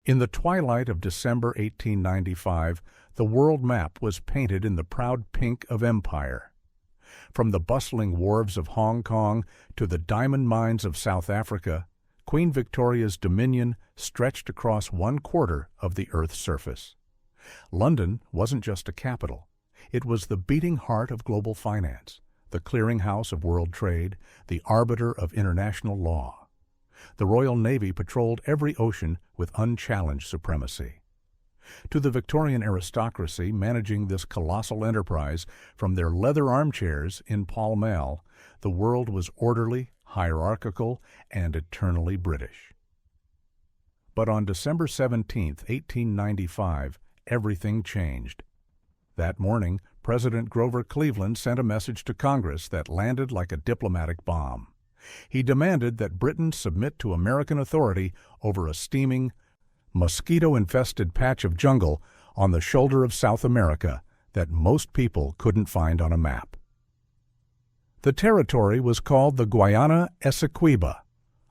In the twilight of December 1895, the world map was painted in the proud pink of empire. From the bustling wharves of Hong Kong to the diamond mines of South Africa, Queen Victoria's dominion stretched across 1/4 of the Earth's surface. London wasn't just a capital. It was the beating heart of global finance, the clearinghouse of world trade, the arbiter of international law. The Royal Navy patrolled every ocean with unchallenged supremacy. To the Victorian aristocracy managing this colossal enterprise from their leather armchairs in Pall Mall, the world was orderly, hierarchical, and eternally British. But on December 17, 1895, everything changed. That morning, President Grover Cleveland sent a message to Congress that landed like a diplomatic bomb. He demanded that Britain submit to American authority over a steaming, mosquito-infested patch of jungle on the shoulder of South America that most people couldn't find on a map. The territory was called the Guayana Essequiba,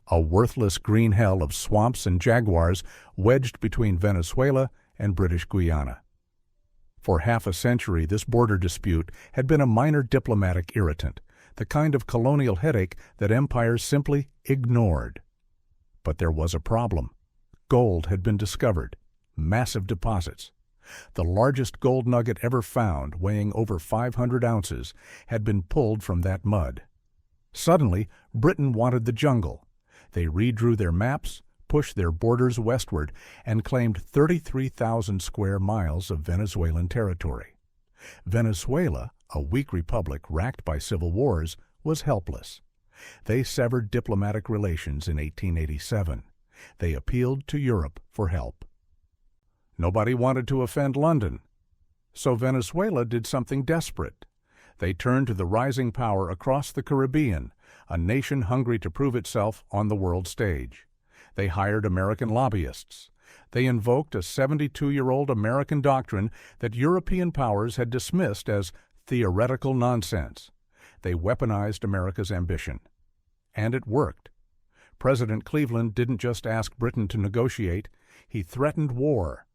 a worthless green hell of swamps and jaguars wedged between Venezuela and British Guiana. For half a century, this border dispute had been a minor diplomatic irritant, the kind of colonial headache that empires simply ignored. But there was a problem. Gold had been discovered, massive deposits. The largest gold nugget ever found, weighing over 500 ounces, had been pulled from that mud. Suddenly, Britain wanted the jungle. They redrew their maps, pushed their borders westward, and claimed 33,000 square miles of Venezuelan territory. Venezuela, a weak republic racked by civil wars, was helpless. They severed diplomatic relations in 1887. They appealed to Europe for help. Nobody wanted to offend London, so Venezuela did something desperate. They turned to the rising power across the Caribbean, a nation hungry to prove itself on the world stage. They hired American lobbyists. They invoked a 72-year-old American doctrine that European powers had dismissed as theoretical nonsense. They weaponized America's ambition. And it worked. President Cleveland didn't just ask Britain to negotiate, he threatened war.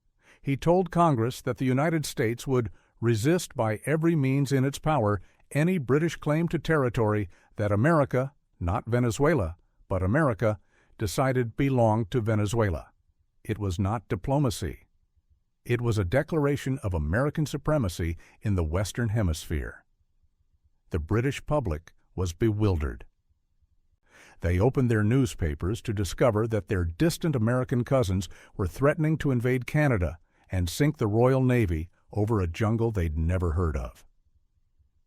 He told Congress that the United States would resist by every means in its power any British claim to territory that America, not Venezuela, but America, decided belonged to Venezuela. It was not diplomacy. It was a declaration of American supremacy in the Western Hemisphere. The British public was bewildered. They opened their newspapers to discover that their distant American cousins were threatening to invade Canada and sink the Royal Navy over a jungle they'd never heard of.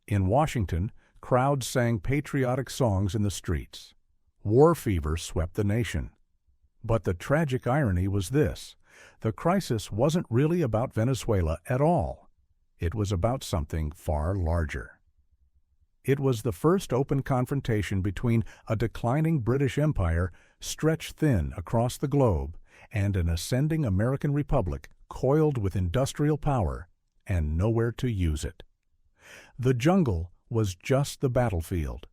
In Washington, crowds sang patriotic songs in the streets. War fever swept the nation. But the tragic irony was this: the crisis wasn't really about Venezuela at all. It was about something far larger. It was the first open confrontation between a declining British Empire stretched thin across the globe and an ascending American republic coiled with industrial power and nowhere to use it. The jungle was just the battlefield.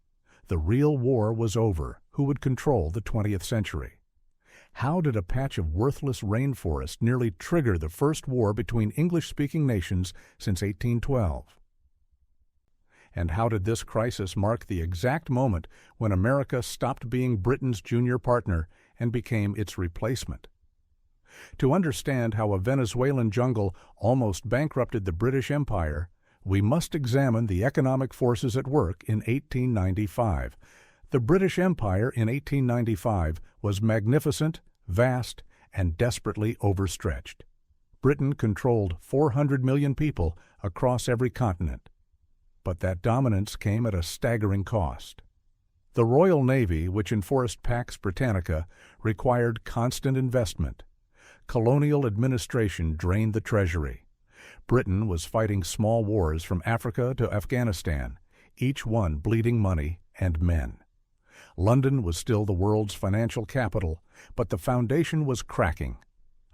The real war was over. Who would control the 20th century? How did a patch of worthless rainforest nearly trigger the first war between English-speaking nations since 1812? And how did this crisis mark the exact moment when America stopped being Britain's junior partner and became its replacement? To understand how a Venezuelan jungle almost bankrupted the British Empire, we must examine the economic forces at work in 1895. The British Empire in 1895 was magnificent, vast, and desperately overstretched. Britain controlled 400 million people across every continent. But that dominance came at a staggering cost. The Royal Navy, which enforced Pax Britannica, required constant investment. Colonial administration drained the treasury. Britain was fighting small wars from Africa to Afghanistan, each one bleeding money and men. London was still the world's financial capital, but the foundation was cracking.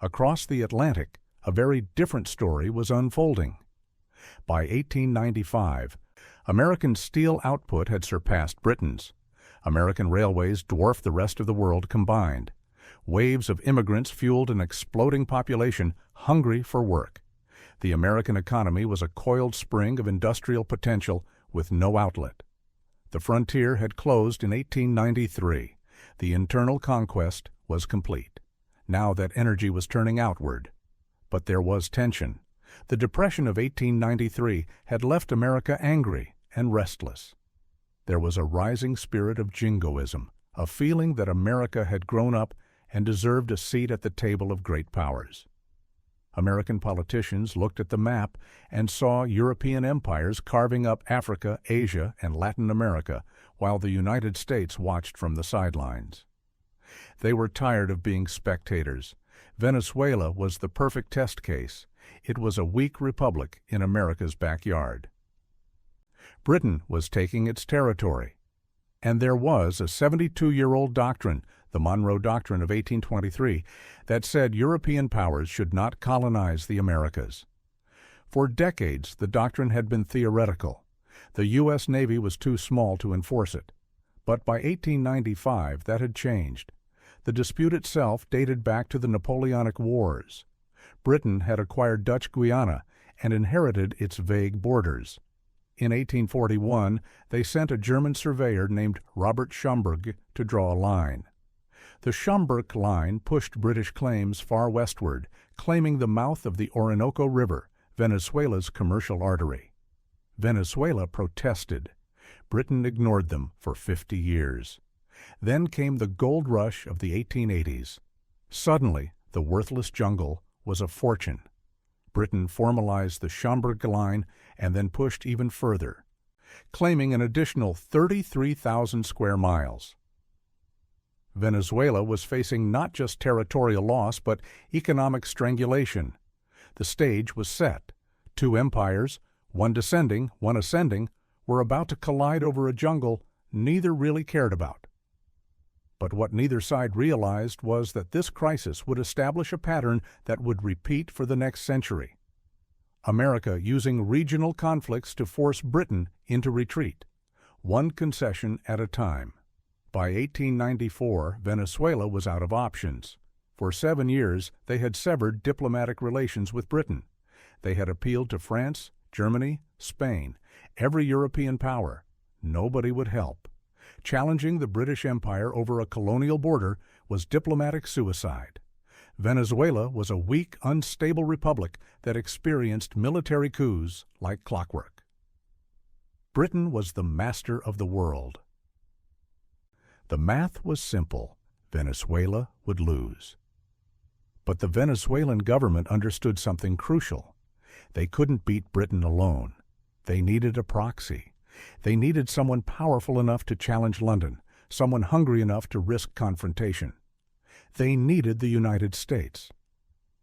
Across the Atlantic, a very different story was unfolding. By 1895, American steel output had surpassed Britain's. American railways dwarfed the rest of the world combined. Waves of immigrants fueled an exploding population hungry for work. The American economy was a coiled spring of industrial potential with no outlet. The frontier had closed in 1893. The internal conquest was complete. Now that energy was turning outward. But there was tension. The Depression of 1893 had left America angry and restless. There was a rising spirit of jingoism, a feeling that America had grown up and deserved a seat at the table of great powers. American politicians looked at the map and saw European empires carving up Africa, Asia, and Latin America, while the United States watched from the sidelines. They were tired of being spectators. Venezuela was the perfect test case. It was a weak republic in America's backyard. Britain was taking its territory, and there was a 72-year-old doctrine, the Monroe Doctrine of 1823, that said European powers should not colonize the Americas. For decades, the doctrine had been theoretical. The U.S. Navy was too small to enforce it. But by 1895, that had changed. The dispute itself dated back to the Napoleonic Wars. Britain had acquired Dutch Guiana and inherited its vague borders. In 1841, they sent a German surveyor named Robert Schomburg to draw a line. The Schomburg line pushed British claims far westward, claiming the mouth of the Orinoco River, Venezuela's commercial artery. Venezuela protested. Britain ignored them for 50 years. Then came the gold rush of the 1880s. Suddenly, the worthless jungle was a fortune. Britain formalized the Schomburg Line and then pushed even further, claiming an additional 33,000 square miles. Venezuela was facing not just territorial loss, but economic strangulation. The stage was set. Two empires, one descending, one ascending, were about to collide over a jungle neither really cared about. But what neither side realized was that this crisis would establish a pattern that would repeat for the next century. America using regional conflicts to force Britain into retreat, one concession at a time. By 1894, Venezuela was out of options. For 7 years, they had severed diplomatic relations with Britain. They had appealed to France, Germany, Spain, every European power. Nobody would help. Challenging the British Empire over a colonial border was diplomatic suicide. Venezuela was a weak, unstable republic that experienced military coups like clockwork. Britain was the master of the world. The math was simple. Venezuela would lose. But the Venezuelan government understood something crucial. They couldn't beat Britain alone. They needed a proxy. They needed someone powerful enough to challenge London, someone hungry enough to risk confrontation. They needed the United States.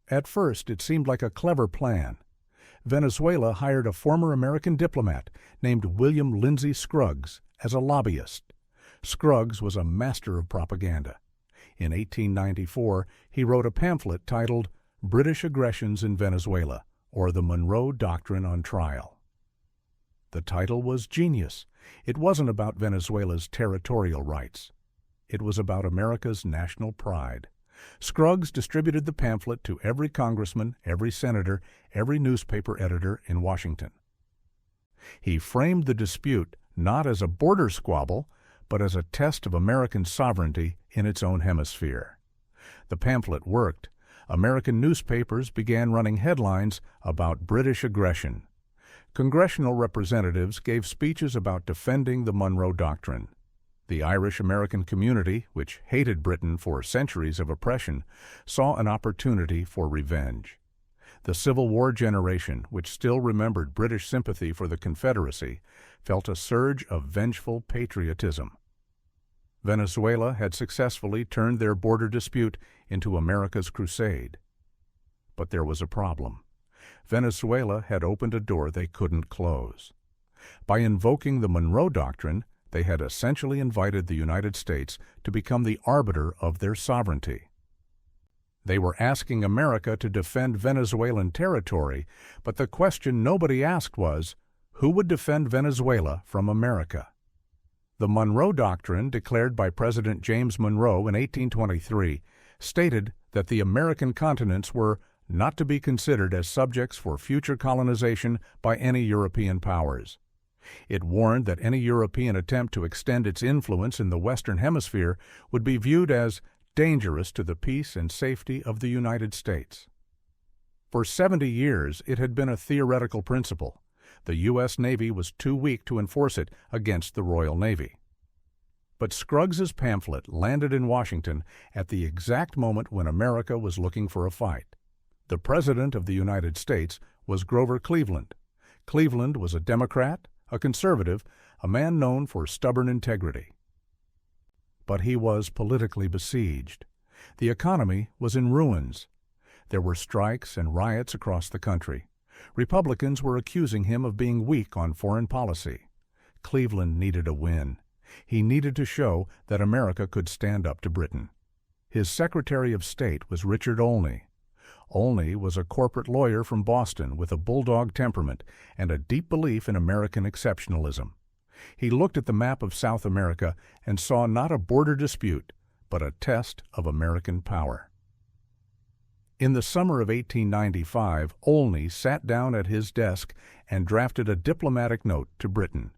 At first, it seemed like a clever plan. Venezuela hired a former American diplomat named William Lindsay Scruggs as a lobbyist. Scruggs was a master of propaganda. In 1894, he wrote a pamphlet titled British Aggressions in Venezuela, or the Monroe Doctrine on Trial. The title was genius. It wasn't about Venezuela's territorial rights. It was about America's national pride. Scruggs distributed the pamphlet to every congressman, every senator, every newspaper editor in Washington. He framed the dispute not as a border squabble, but as a test of American sovereignty in its own hemisphere. The pamphlet worked. American newspapers began running headlines about British aggression. Congressional representatives gave speeches about defending the Monroe Doctrine. The Irish-American community, which hated Britain for centuries of oppression, saw an opportunity for revenge. The Civil War generation, which still remembered British sympathy for the Confederacy, felt a surge of vengeful patriotism. Venezuela had successfully turned their border dispute into America's crusade. But there was a problem. Venezuela had opened a door they couldn't close. By invoking the Monroe Doctrine, they had essentially invited the United States to become the arbiter of their sovereignty. They were asking America to defend Venezuelan territory, but the question nobody asked was, who would defend Venezuela from America? The Monroe Doctrine, declared by President James Monroe in 1823, stated that the American continents were not to be considered as subjects for future colonization by any European powers. It warned that any European attempt to extend its influence in the Western Hemisphere would be viewed as dangerous to the peace and safety of the United States. For 70 years, it had been a theoretical principle. The U.S. Navy was too weak to enforce it against the Royal Navy. But Scruggs's pamphlet landed in Washington at the exact moment when America was looking for a fight. The President of the United States was Grover Cleveland. Cleveland was a Democrat, a conservative, a man known for stubborn integrity. But he was politically besieged. The economy was in ruins. There were strikes and riots across the country. Republicans were accusing him of being weak on foreign policy. Cleveland needed a win. He needed to show that America could stand up to Britain. His Secretary of State was Richard Olney. Olney was a corporate lawyer from Boston with a bulldog temperament and a deep belief in American exceptionalism. He looked at the map of South America and saw not a border dispute, but a test of American power. In the summer of 1895, Olney sat down at his desk and drafted a diplomatic note to Britain.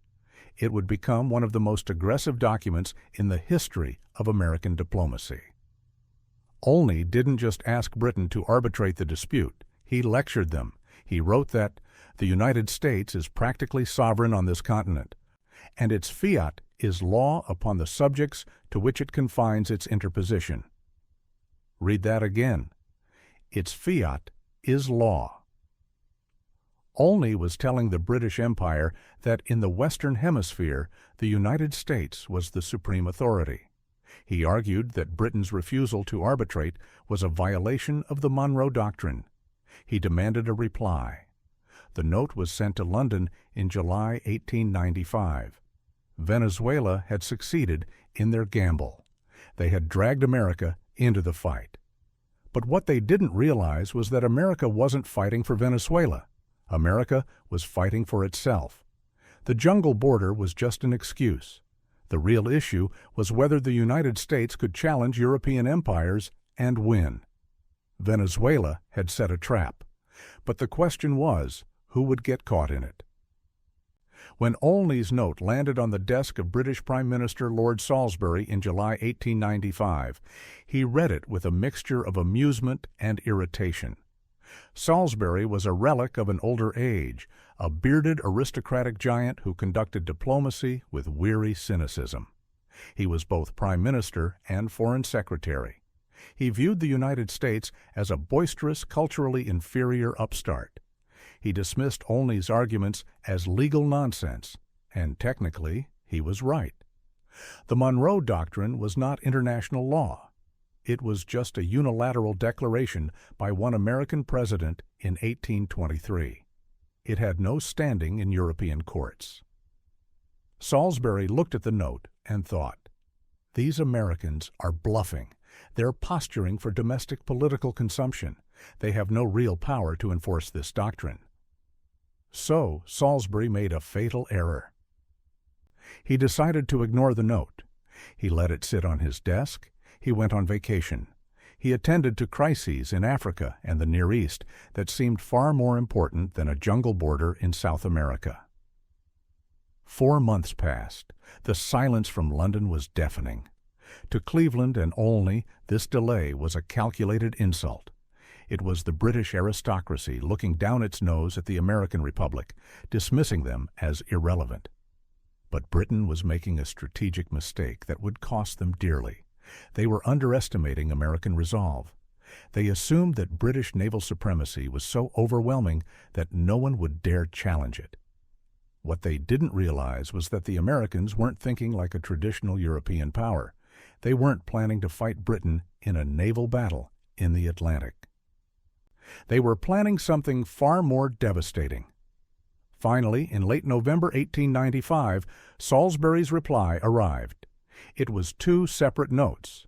It would become one of the most aggressive documents in the history of American diplomacy. Olney didn't just ask Britain to arbitrate the dispute. He lectured them. He wrote that the United States is practically sovereign on this continent, and its fiat is law upon the subjects to which it confines its interposition. Read that again. Its fiat is law. Olney was telling the British Empire that in the Western Hemisphere, the United States was the supreme authority. He argued that Britain's refusal to arbitrate was a violation of the Monroe Doctrine. He demanded a reply. The note was sent to London in July 1895. Venezuela had succeeded in their gamble. They had dragged America into the fight. But what they didn't realize was that America wasn't fighting for Venezuela. America was fighting for itself. The jungle border was just an excuse. The real issue was whether the United States could challenge European empires and win. Venezuela had set a trap, but the question was, who would get caught in it? When Olney's note landed on the desk of British Prime Minister Lord Salisbury in July 1895, he read it with a mixture of amusement and irritation. Salisbury was a relic of an older age, a bearded aristocratic giant who conducted diplomacy with weary cynicism. He was both Prime Minister and Foreign Secretary. He viewed the United States as a boisterous, culturally inferior upstart. He dismissed Olney's arguments as legal nonsense, and technically, he was right. The Monroe Doctrine was not international law. It was just a unilateral declaration by one American president in 1823. It had no standing in European courts. Salisbury looked at the note and thought, "These Americans are bluffing. They're posturing for domestic political consumption. They have no real power to enforce this doctrine." So Salisbury made a fatal error. He decided to ignore the note. He let it sit on his desk. He went on vacation. He attended to crises in Africa and the Near East that seemed far more important than a jungle border in South America. 4 months passed. The silence from London was deafening. To Cleveland and Olney, this delay was a calculated insult. It was the British aristocracy looking down its nose at the American Republic, dismissing them as irrelevant. But Britain was making a strategic mistake that would cost them dearly. They were underestimating American resolve. They assumed that British naval supremacy was so overwhelming that no one would dare challenge it. What they didn't realize was that the Americans weren't thinking like a traditional European power. They weren't planning to fight Britain in a naval battle in the Atlantic. They were planning something far more devastating. Finally, in late November 1895, Salisbury's reply arrived. It was 2 separate notes.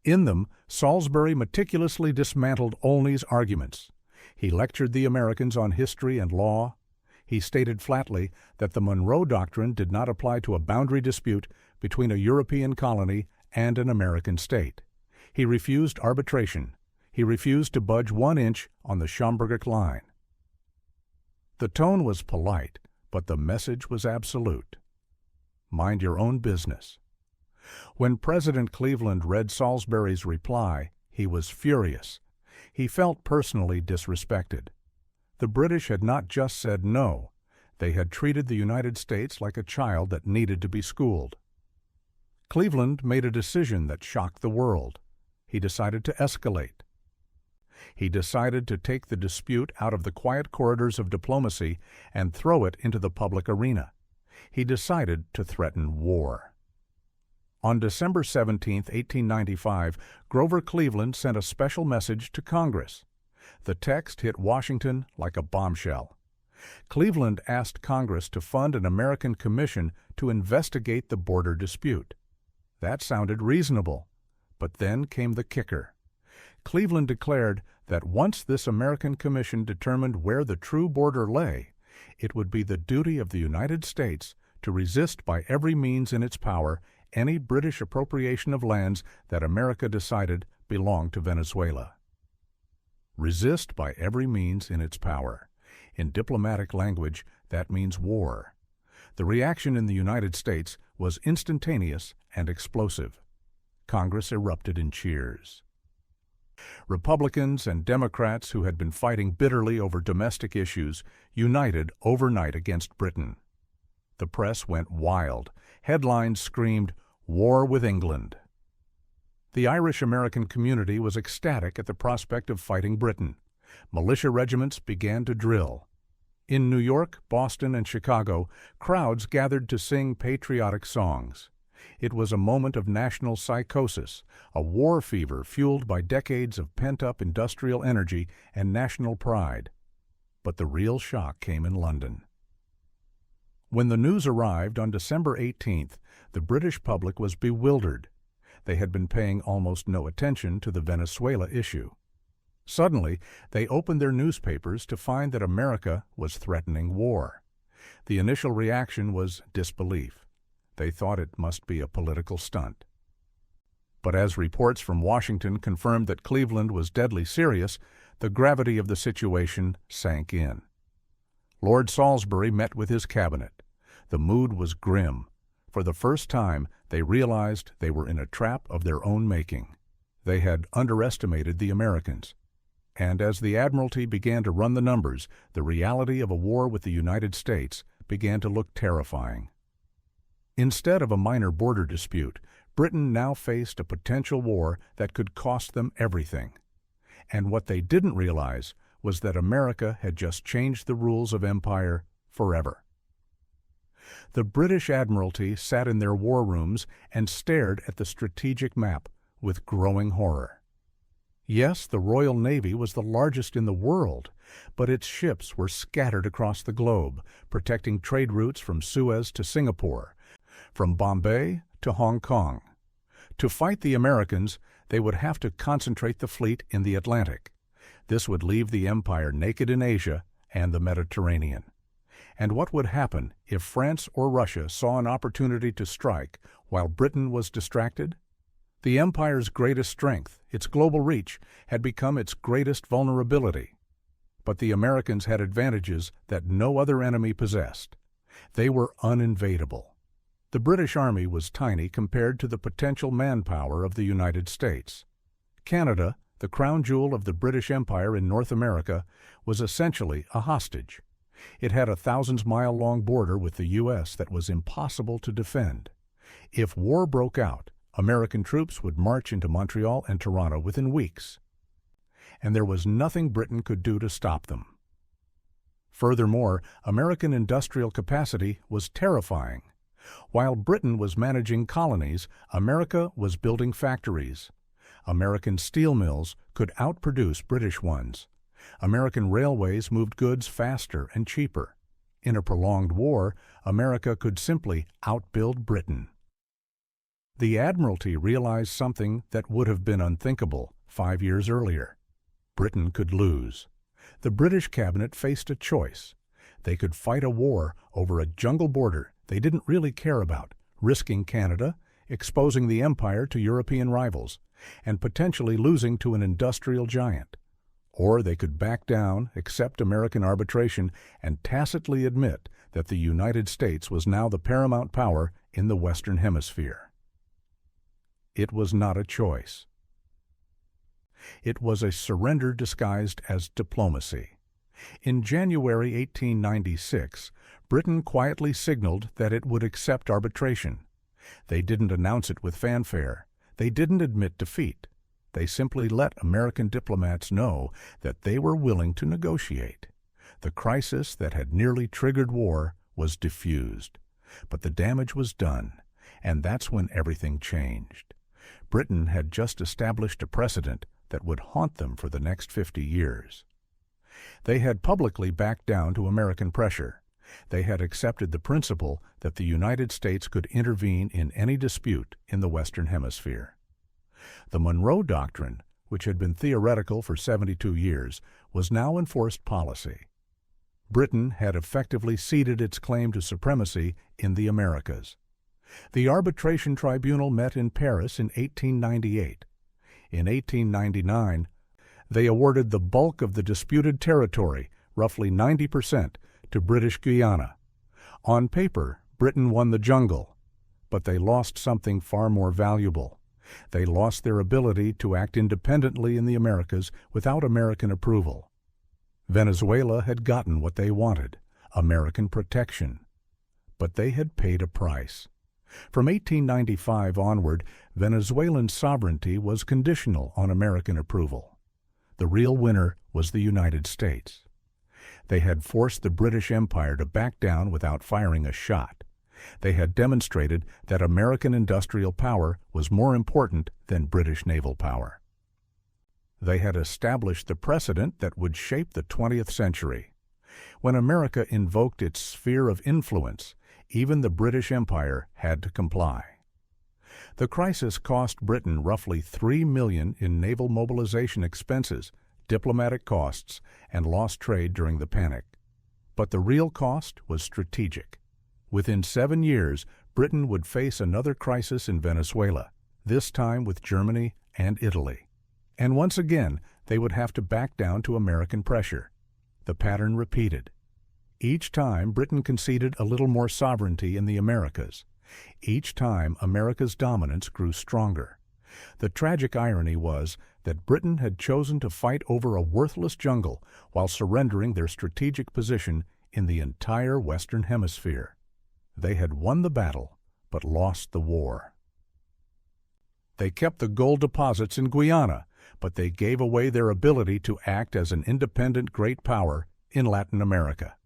In them, Salisbury meticulously dismantled Olney's arguments. He lectured the Americans on history and law. He stated flatly that the Monroe Doctrine did not apply to a boundary dispute between a European colony and an American state. He refused arbitration. He refused to budge 1 inch on the Schomburg line. The tone was polite, but the message was absolute. Mind your own business. When President Cleveland read Salisbury's reply, he was furious. He felt personally disrespected. The British had not just said no, they had treated the United States like a child that needed to be schooled. Cleveland made a decision that shocked the world. He decided to escalate. He decided to take the dispute out of the quiet corridors of diplomacy and throw it into the public arena. He decided to threaten war. On December 17, 1895, Grover Cleveland sent a special message to Congress. The text hit Washington like a bombshell. Cleveland asked Congress to fund an American commission to investigate the border dispute. That sounded reasonable, but then came the kicker. Cleveland declared that once this American commission determined where the true border lay, it would be the duty of the United States to resist by every means in its power any British appropriation of lands that America decided belonged to Venezuela. Resist by every means in its power. In diplomatic language, that means war. The reaction in the United States was instantaneous and explosive. Congress erupted in cheers. Republicans and Democrats who had been fighting bitterly over domestic issues united overnight against Britain. The press went wild. Headlines screamed, "War with England." The Irish-American community was ecstatic at the prospect of fighting Britain. Militia regiments began to drill. In New York, Boston, and Chicago, crowds gathered to sing patriotic songs. It was a moment of national psychosis, a war fever fueled by decades of pent-up industrial energy and national pride. But the real shock came in London. When the news arrived on December 18th, the British public was bewildered. They had been paying almost no attention to the Venezuela issue. Suddenly, they opened their newspapers to find that America was threatening war. The initial reaction was disbelief. They thought it must be a political stunt. But as reports from Washington confirmed that Cleveland was deadly serious, the gravity of the situation sank in. Lord Salisbury met with his cabinet. The mood was grim. For the first time, they realized they were in a trap of their own making. They had underestimated the Americans. And as the Admiralty began to run the numbers, the reality of a war with the United States began to look terrifying. Instead of a minor border dispute, Britain now faced a potential war that could cost them everything. And what they didn't realize was that America had just changed the rules of empire forever. The British Admiralty sat in their war rooms and stared at the strategic map with growing horror. Yes, the Royal Navy was the largest in the world, but its ships were scattered across the globe, protecting trade routes from Suez to Singapore, from Bombay to Hong Kong. To fight the Americans, they would have to concentrate the fleet in the Atlantic. This would leave the empire naked in Asia and the Mediterranean. And what would happen if France or Russia saw an opportunity to strike while Britain was distracted? The empire's greatest strength, its global reach, had become its greatest vulnerability. But the Americans had advantages that no other enemy possessed. They were uninvadable. The British Army was tiny compared to the potential manpower of the United States. Canada, the crown jewel of the British Empire in North America, was essentially a hostage. It had a thousands-mile-long border with the U.S. that was impossible to defend. If war broke out, American troops would march into Montreal and Toronto within weeks. And there was nothing Britain could do to stop them. Furthermore, American industrial capacity was terrifying. While Britain was managing colonies, America was building factories. American steel mills could outproduce British ones. American railways moved goods faster and cheaper. In a prolonged war, America could simply outbuild Britain. The Admiralty realized something that would have been unthinkable 5 years earlier. Britain could lose. The British cabinet faced a choice. They could fight a war over a jungle border they didn't really care about, risking Canada, exposing the empire to European rivals, and potentially losing to an industrial giant. Or they could back down, accept American arbitration, and tacitly admit that the United States was now the paramount power in the Western Hemisphere. It was not a choice. It was a surrender disguised as diplomacy. In January 1896, Britain quietly signaled that it would accept arbitration. They didn't announce it with fanfare. They didn't admit defeat. They simply let American diplomats know that they were willing to negotiate. The crisis that had nearly triggered war was diffused. But the damage was done, and that's when everything changed. Britain had just established a precedent that would haunt them for the next 50 years. They had publicly backed down to American pressure. They had accepted the principle that the United States could intervene in any dispute in the Western Hemisphere. The Monroe Doctrine, which had been theoretical for 72 years, was now enforced policy. Britain had effectively ceded its claim to supremacy in the Americas. The arbitration tribunal met in Paris in 1898. In 1899, they awarded the bulk of the disputed territory, roughly 90%, to British Guiana. On paper, Britain won the jungle, but they lost something far more valuable. They lost their ability to act independently in the Americas without American approval. Venezuela had gotten what they wanted, American protection. But they had paid a price. From 1895 onward, Venezuelan sovereignty was conditional on American approval. The real winner was the United States. They had forced the British Empire to back down without firing a shot. They had demonstrated that American industrial power was more important than British naval power. They had established the precedent that would shape the 20th century. When America invoked its sphere of influence, even the British Empire had to comply. The crisis cost Britain roughly $3 million in naval mobilization expenses, diplomatic costs, and lost trade during the panic. But the real cost was strategic. Within 7 years, Britain would face another crisis in Venezuela, this time with Germany and Italy. And once again, they would have to back down to American pressure. The pattern repeated. Each time, Britain conceded a little more sovereignty in the Americas. Each time, America's dominance grew stronger. The tragic irony was that Britain had chosen to fight over a worthless jungle while surrendering their strategic position in the entire Western Hemisphere. They had won the battle, but lost the war. They kept the gold deposits in Guyana, but they gave away their ability to act as an independent great power in Latin America.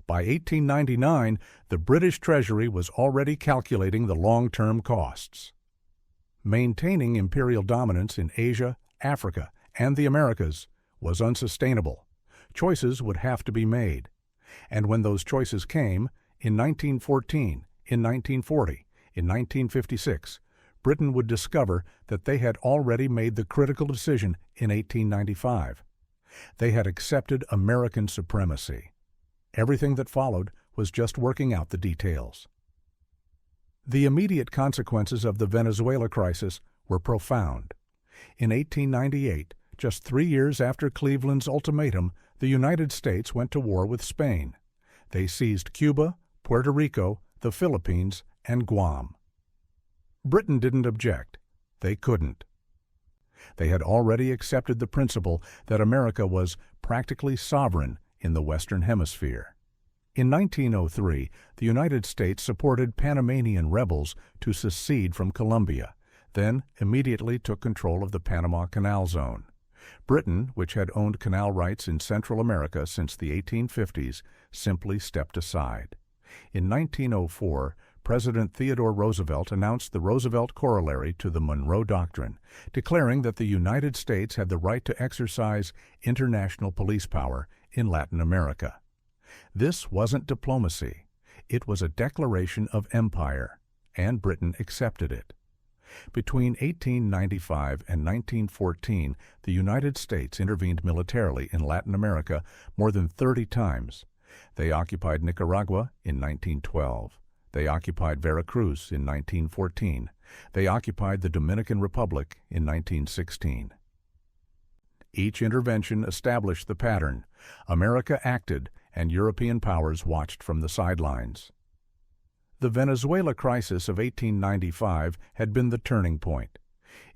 By 1899, the British Treasury was already calculating the long-term costs. Maintaining imperial dominance in Asia, Africa, and the Americas was unsustainable. Choices would have to be made. And when those choices came, in 1914, in 1940, in 1956, Britain would discover that they had already made the critical decision in 1895. They had accepted American supremacy. Everything that followed was just working out the details. The immediate consequences of the Venezuela crisis were profound. In 1898, just 3 years after Cleveland's ultimatum, the United States went to war with Spain. They seized Cuba, Puerto Rico, the Philippines, and Guam. Britain didn't object. They couldn't. They had already accepted the principle that America was practically sovereign in the Western Hemisphere. In 1903, the United States supported Panamanian rebels to secede from Colombia, then immediately took control of the Panama Canal Zone. Britain, which had owned canal rights in Central America since the 1850s, simply stepped aside. In 1904, President Theodore Roosevelt announced the Roosevelt Corollary to the Monroe Doctrine, declaring that the United States had the right to exercise international police power in Latin America. This wasn't diplomacy. It was a declaration of empire, and Britain accepted it. Between 1895 and 1914, the United States intervened militarily in Latin America more than 30 times. They occupied Nicaragua in 1912. They occupied Veracruz in 1914. They occupied the Dominican Republic in 1916. Each intervention established the pattern. America acted, and European powers watched from the sidelines. The Venezuela Crisis of 1895 had been the turning point.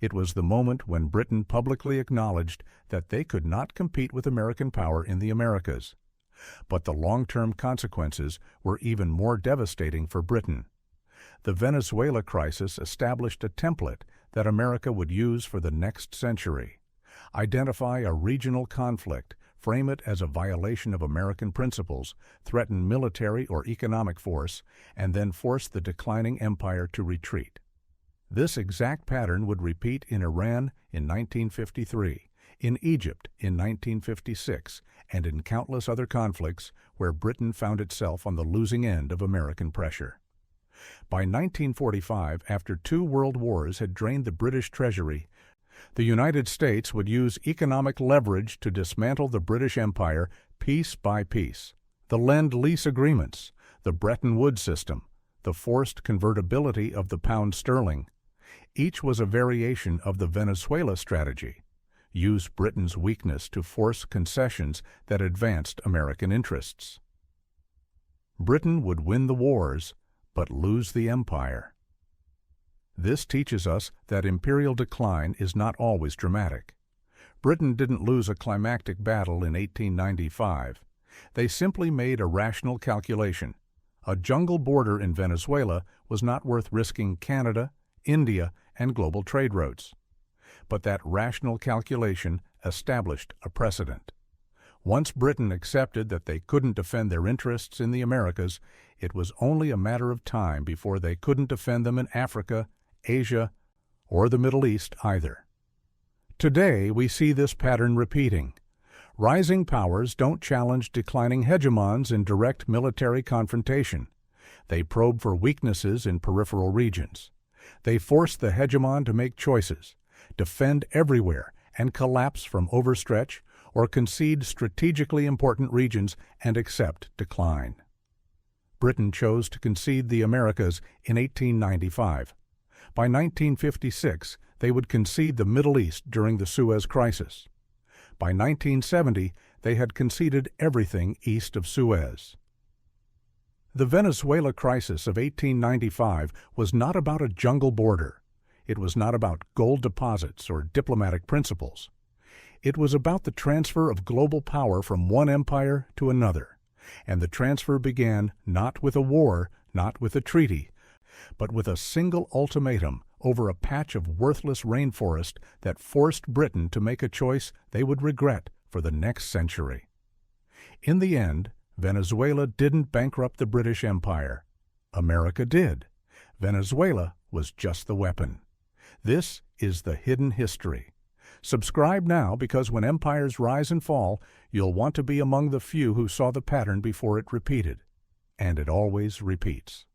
It was the moment when Britain publicly acknowledged that they could not compete with American power in the Americas. But the long-term consequences were even more devastating for Britain. The Venezuela Crisis established a template that America would use for the next century. Identify a regional conflict, frame it as a violation of American principles, threaten military or economic force, and then force the declining empire to retreat. This exact pattern would repeat in Iran in 1953, in Egypt in 1956, and in countless other conflicts where Britain found itself on the losing end of American pressure. By 1945, after 2 world wars had drained the British treasury, the United States would use economic leverage to dismantle the British Empire piece by piece. The Lend-Lease agreements, the Bretton Woods system, the forced convertibility of the pound sterling. Each was a variation of the Venezuela strategy. Use Britain's weakness to force concessions that advanced American interests. Britain would win the wars, but lose the empire. This teaches us that imperial decline is not always dramatic. Britain didn't lose a climactic battle in 1895. They simply made a rational calculation. A jungle border in Venezuela was not worth risking Canada, India, and global trade routes. But that rational calculation established a precedent. Once Britain accepted that they couldn't defend their interests in the Americas, it was only a matter of time before they couldn't defend them in Africa, Asia, or the Middle East either. Today, we see this pattern repeating. Rising powers don't challenge declining hegemons in direct military confrontation. They probe for weaknesses in peripheral regions. They force the hegemon to make choices, defend everywhere, and collapse from overstretch, or concede strategically important regions and accept decline. Britain chose to concede the Americas in 1895. By 1956, they would concede the Middle East during the Suez Crisis. By 1970, they had conceded everything east of Suez. The Venezuela Crisis of 1895 was not about a jungle border. It was not about gold deposits or diplomatic principles. It was about the transfer of global power from one empire to another. And the transfer began not with a war, not with a treaty, but with a single ultimatum over a patch of worthless rainforest that forced Britain to make a choice they would regret for the next century. In the end, Venezuela didn't bankrupt the British Empire. America did. Venezuela was just the weapon. This is the hidden history. Subscribe now, because when empires rise and fall, you'll want to be among the few who saw the pattern before it repeated. And it always repeats.